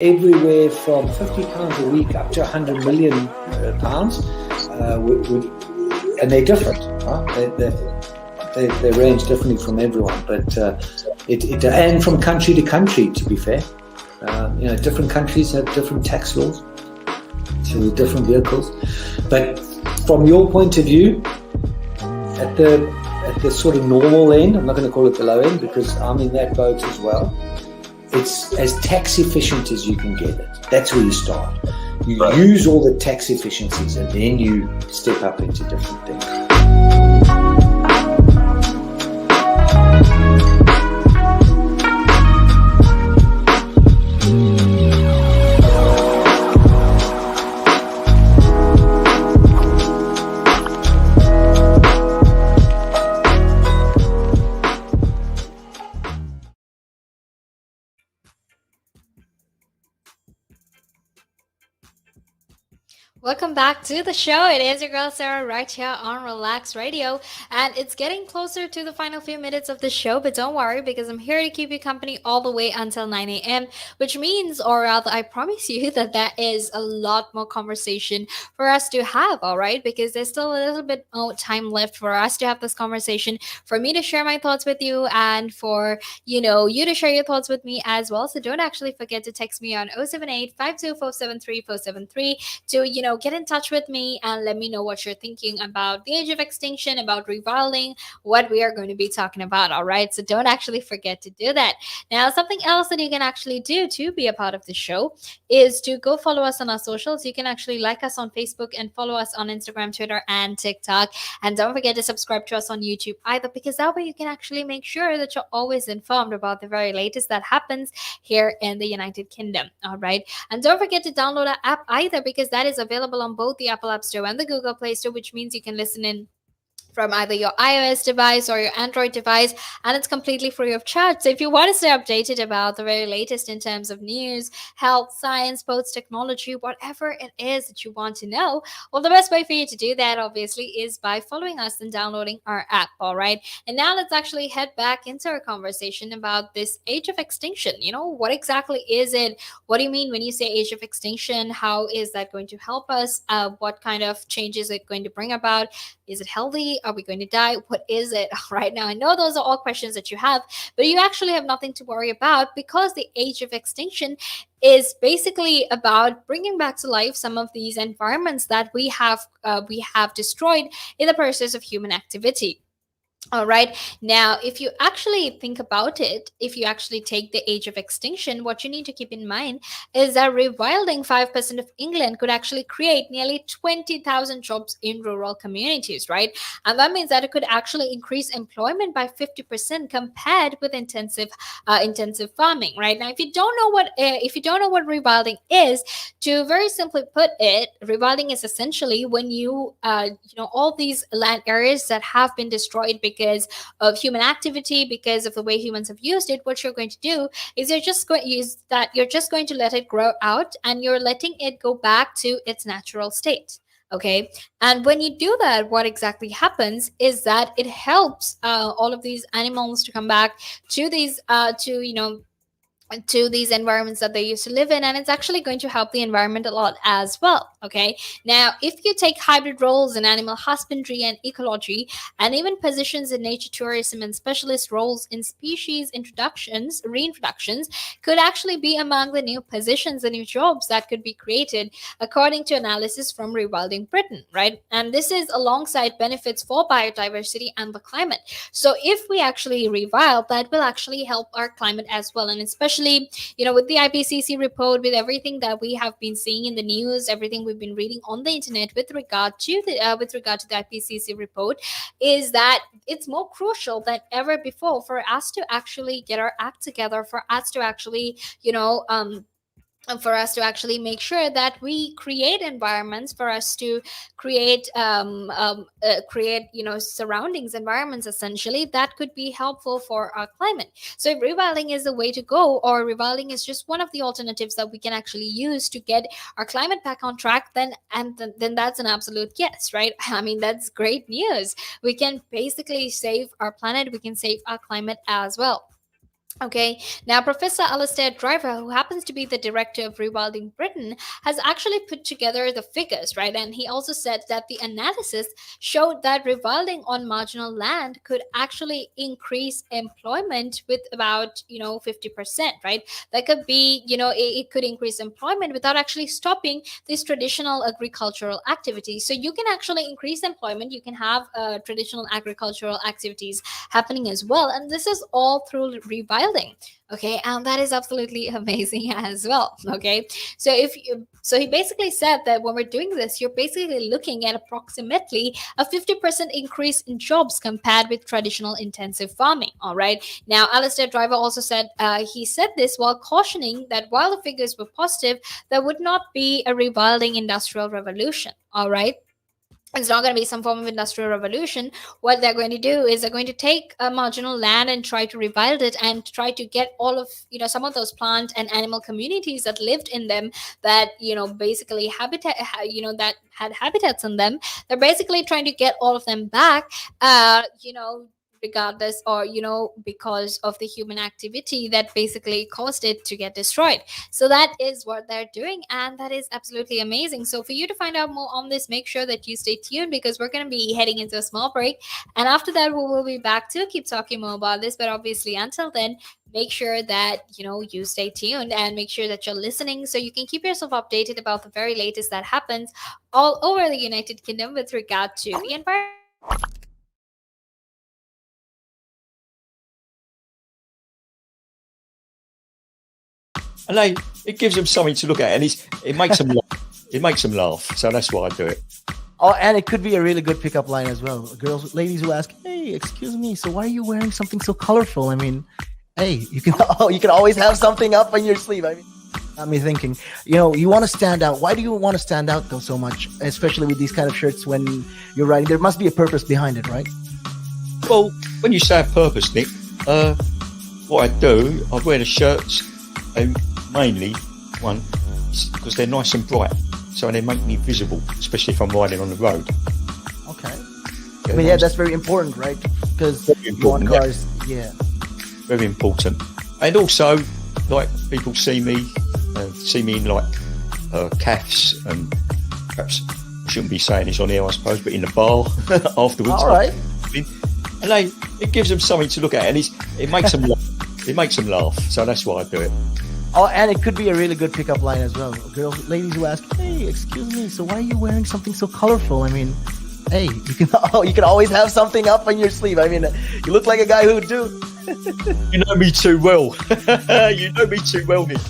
everywhere from £50 a week up to £100 million pounds, and they're different. Huh? They range differently from everyone, but and from country to country, to be fair. Different countries have different tax laws, so with different vehicles. But from your point of view, at the sort of normal end, I'm not going to call it the low end because I'm in that boat as well. It's as tax efficient as you can get it. That's where you start. You use all the tax efficiencies and then you step up into different things. Welcome back to the show. It is your girl Sarah right here on Relaks Radio, and it's getting closer to the final few minutes of the show, but don't worry because I'm here to keep you company all the way until 9 a.m., which means, or rather I promise you that there is a lot more conversation for us to have, all right? Because there's still a little bit more time left for us to have this conversation, for me to share my thoughts with you, and for, you to share your thoughts with me as well. So don't actually forget to text me on 078 52473 to, get in touch with me and let me know what you're thinking about the age of extinction, about rewilding, what we are going to be talking about. All right. So don't actually forget to do that. Now, something else that you can actually do to be a part of the show is to go follow us on our socials. You can actually like us on Facebook and follow us on Instagram, Twitter, and TikTok. And don't forget to subscribe to us on YouTube either, because that way you can actually make sure that you're always informed about the very latest that happens here in the United Kingdom. All right. And don't forget to download our app either, because that is available on both the Apple App Store and the Google Play Store, which means you can listen in from either your iOS device or your Android device, and it's completely free of charge. So if you want to stay updated about the very latest in terms of news, health, science, sports, technology, whatever it is that you want to know, well, the best way for you to do that obviously is by following us and downloading our app. All right. And now let's actually head back into our conversation about this age of extinction. What exactly is it? What do you mean when you say age of extinction? How is that going to help us? What kind of changes is it going to bring about? Is it healthy? Are we going to die? What is it right now? I know those are all questions that you have, but you actually have nothing to worry about, because the age of extinction is basically about bringing back to life some of these environments that we have destroyed in the process of human activity. All right. Now, if you actually think about it, if you actually take the age of extinction, what you need to keep in mind is that rewilding 5% of England could actually create nearly 20,000 jobs in rural communities, right? And that means that it could actually increase employment by 50% compared with intensive farming, right? Now, if you don't know what rewilding is, to very simply put it, rewilding is essentially when all these land areas that have been destroyed because of human activity, because of the way humans have used it, what you're going to do is you're just going to let it grow out, and you're letting it go back to its natural state. Okay. And when you do that, what exactly happens is that it helps all of these animals to come back to these environments that they used to live in, and it's actually going to help the environment a lot as well. Okay. Now, if you take hybrid roles in animal husbandry and ecology, and even positions in nature tourism and specialist roles in species reintroductions could actually be among the new positions and new jobs that could be created, according to analysis from Rewilding Britain, right? And this is alongside benefits for biodiversity and the climate. So if we actually rewild, that will actually help our climate as well. And especially, with the IPCC report, with everything that we have been seeing in the news, everything we've been reading on the internet with regard to the IPCC report, is that it's more crucial than ever before for us to actually get our act together, for us to actually, make sure that we create environments, for us to create surroundings, environments essentially, that could be helpful for our climate. So if rewilding is the way to go, or rewilding is just one of the alternatives that we can actually use to get our climate back on track, then that's an absolute yes, right? I mean, that's great news. We can basically save our planet, we can save our climate as well. Okay, now Professor Alastair Driver, who happens to be the director of Rewilding Britain, has actually put together the figures, right? And he also said that the analysis showed that rewilding on marginal land could actually increase employment with about, 50%, right? That could be, it could increase employment without actually stopping these traditional agricultural activities. So you can actually increase employment, you can have traditional agricultural activities happening as well. And this is all through rewilding. Okay, and that is absolutely amazing as well. Okay, so he basically said that when we're doing this, you're basically looking at approximately a 50% increase in jobs compared with traditional intensive farming. All right. Now, Alistair Driver also said he said this while cautioning that while the figures were positive, there would not be a rewilding industrial revolution. All right, it's not going to be some form of industrial revolution. What they're going to do is they're going to take a marginal land and try to rebuild it and try to get all of some of those plant and animal communities that lived in them, that basically that had habitats in them. They're basically trying to get all of them back, regardless, or because of the human activity that basically caused it to get destroyed. So that is what they're doing, and that is absolutely amazing. So for you to find out more on this, make sure that you stay tuned, because we're going to be heading into a small break, and after that we will be back to keep talking more about this. But obviously, until then, make sure that you stay tuned and make sure that you're listening, so you can keep yourself updated about the very latest that happens all over the United Kingdom with regard to the environment. And it gives them something to look at, and it makes them laugh. It makes them laugh. So that's why I do it. Oh, and it could be a really good pickup line as well. Ladies who ask, "Hey, excuse me, so why are you wearing something so colorful?" I mean, hey, you can you can always have something up on your sleeve. I mean, got me thinking. You want to stand out. Why do you want to stand out though so much, especially with these kind of shirts when you're riding? There must be a purpose behind it, right? Well, when you say a purpose, Nick, what I do, I wear the shirts, mainly one because they're nice and bright, so they make me visible, especially if I'm riding on the road. Okay. I mean, yeah, that's very important, right? Because you want cars, yeah. Very important. And also, like, people see me in like calves, and perhaps I shouldn't be saying this on here, I suppose, but in the bar afterwards. All right. And it gives them something to look at, and it makes them laugh. It makes them laugh. So that's why I do it. Oh, and it could be a really good pickup line as well. Ladies who ask, "Hey, excuse me, so why are you wearing something so colorful?" I mean, hey, you can always have something up on your sleeve. I mean, you look like a guy who would do. You know me too well. You know me too well, Nick.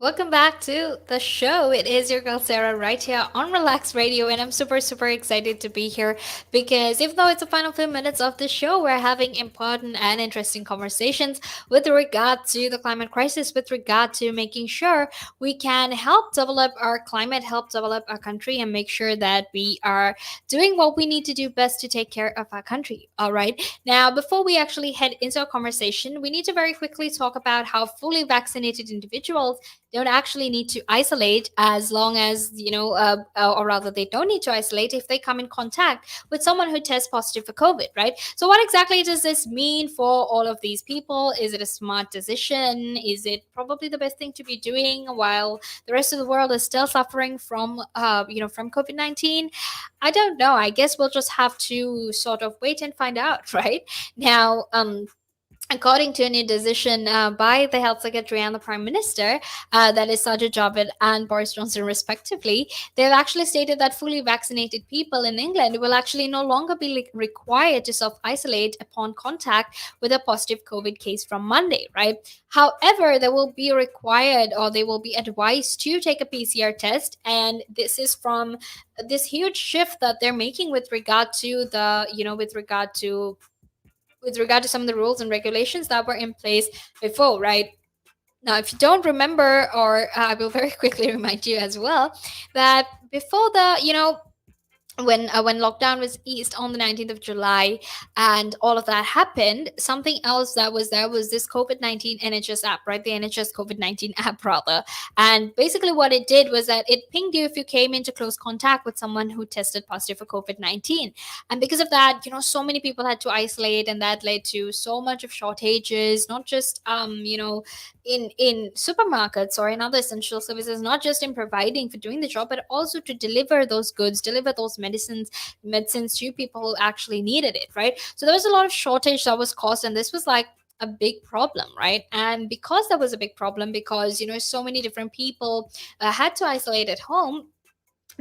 Welcome back to the show. It is your girl Sarah right here on Relax Radio, and I'm super, super excited to be here because even though it's the final few minutes of the show, we're having important and interesting conversations with regard to the climate crisis, with regard to making sure we can help develop our climate, help develop our country, and make sure that we are doing what we need to do best to take care of our country. All right. Now, before we actually head into our conversation, we need to very quickly talk about how fully vaccinated individuals don't actually need to isolate, as long as or rather they don't need to isolate if they come in contact with someone who tests positive for COVID, right? So what exactly does this mean for all of these people? Is it a smart decision? Is it probably the best thing to be doing while the rest of the world is still suffering from from COVID-19? I don't know. I guess we'll just have to sort of wait and find out. Right now, according to a new decision by the Health Secretary and the Prime Minister, that is Sajid Javid and Boris Johnson, respectively, they've actually stated that fully vaccinated people in England will actually no longer be required to self-isolate upon contact with a positive COVID case from Monday, right? However, they will be required, or they will be advised to take a PCR test, and this is from this huge shift that they're making with regard to some of the rules and regulations that were in place before, right? Now, if you don't remember, or I will very quickly remind you as well, that before when lockdown was eased on the 19th of July and all of that happened, something else that was there was this COVID-19 NHS app, right? The NHS COVID-19 app, rather. And basically, what it did was that it pinged you if you came into close contact with someone who tested positive for COVID-19. And because of that, so many people had to isolate, and that led to so much of shortages, not just, in supermarkets or in other essential services, not just in providing for doing the job, but also to deliver those goods, deliver those medicines to people who actually needed it, right? So there was a lot of shortage that was caused, and this was like a big problem, right? And because that was a big problem, because so many different people had to isolate at home,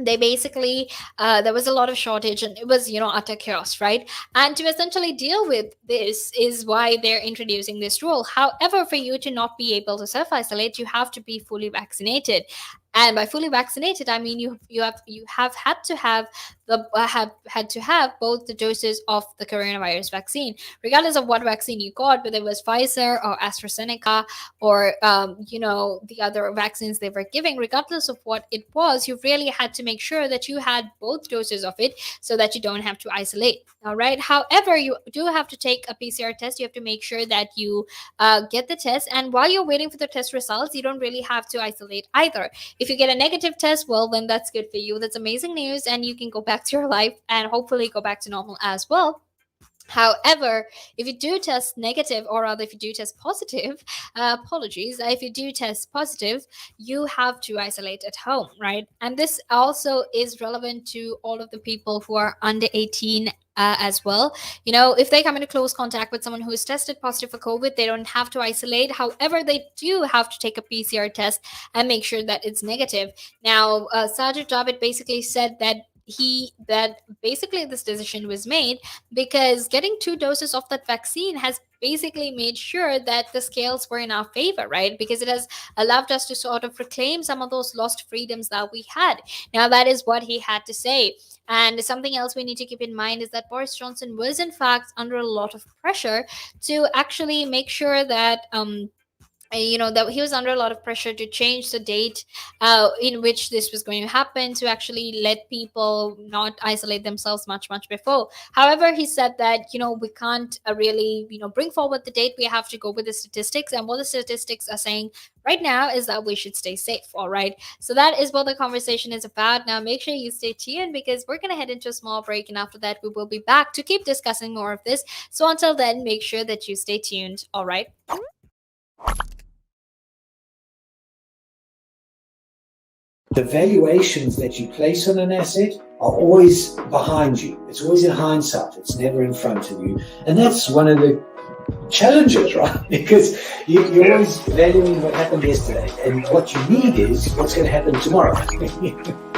they basically there was a lot of shortage, and it was utter chaos, right? And to essentially deal with this is why they're introducing this rule. However, for you to not be able to self-isolate, you have to be fully vaccinated. And by fully vaccinated, I mean you have had to have both the doses of the coronavirus vaccine, regardless of what vaccine you got, whether it was Pfizer or AstraZeneca or the other vaccines they were giving. Regardless of what it was, you really had to make sure that you had both doses of it, so that you don't have to isolate. All right. However, you do have to take a PCR test. You have to make sure that you get the test, and while you're waiting for the test results, you don't really have to isolate either. If you get a negative test, well, then that's good for you. That's amazing news, and you can go back to your life and hopefully go back to normal as well. However, if you do test negative, or rather, if you do test positive, if you do test positive, you have to isolate at home, right? And this also is relevant to all of the people who are under 18 as well. If they come into close contact with someone who is tested positive for COVID, they don't have to isolate. However, they do have to take a PCR test and make sure that it's negative. Now, Sergeant David basically said that basically this decision was made because getting 2 doses of that vaccine has basically made sure that the scales were in our favor, right? Because it has allowed us to sort of reclaim some of those lost freedoms that we had. Now, that is what he had to say. And something else we need to keep in mind is that Boris Johnson was in fact under a lot of pressure to actually make sure that that he was under a lot of pressure to change the date in which this was going to happen, to actually let people not isolate themselves much before. However, he said that we can't really bring forward the date. We have to go with the statistics, and what the statistics are saying right now is that we should stay safe. All right, so that is what the conversation is about. Now make sure you stay tuned, because we're going to head into a small break, and after that we will be back to keep discussing more of this. So until then, make sure that you stay tuned. All right. The valuations that you place on an asset are always behind you. It's always in hindsight. It's never in front of you. And that's one of the challenges, right? Because you're always valuing what happened yesterday. And what you need is what's going to happen tomorrow.